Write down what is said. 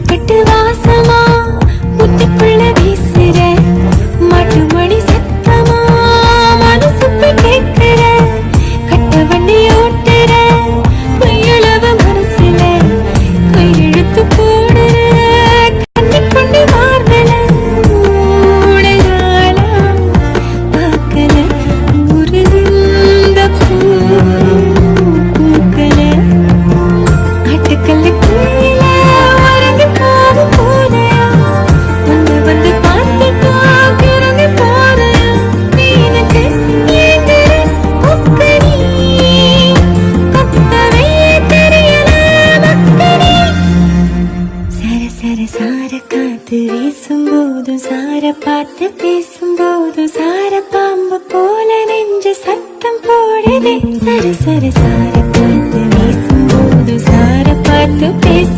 கட்டு வாசமா முத்துக்குள்ள வீசுற மாட்டு மணி சத்தமா மனசுக்கு கேட்கிற கட்ட வண்டி ஓட்டுற பொய்யளவ மனசுல கையெழுத்து போடுற கண்ணி கொண்டு மார்பல மூடனாளா பார்க்கல ஒரு இந்த பூக்கல ஆட்டுக்கல்ல கீழ உறங்கி போகும் போதையா ஒன்னு வந்து பார்த்துட்டா கிறங்கி போறையா நீனுக்கு ஏங்குற முக்கனி கத்தவே தெரியல மக்கனி சர சர சார காத்து வீசும்போதும் சார பார்த்து பேசும்போதும் சார பாம்பு போல நெஞ்சு சத்தம் போடுதே சர சர சார காத்து வீசும்போதும் சார பார்த்து பேசும்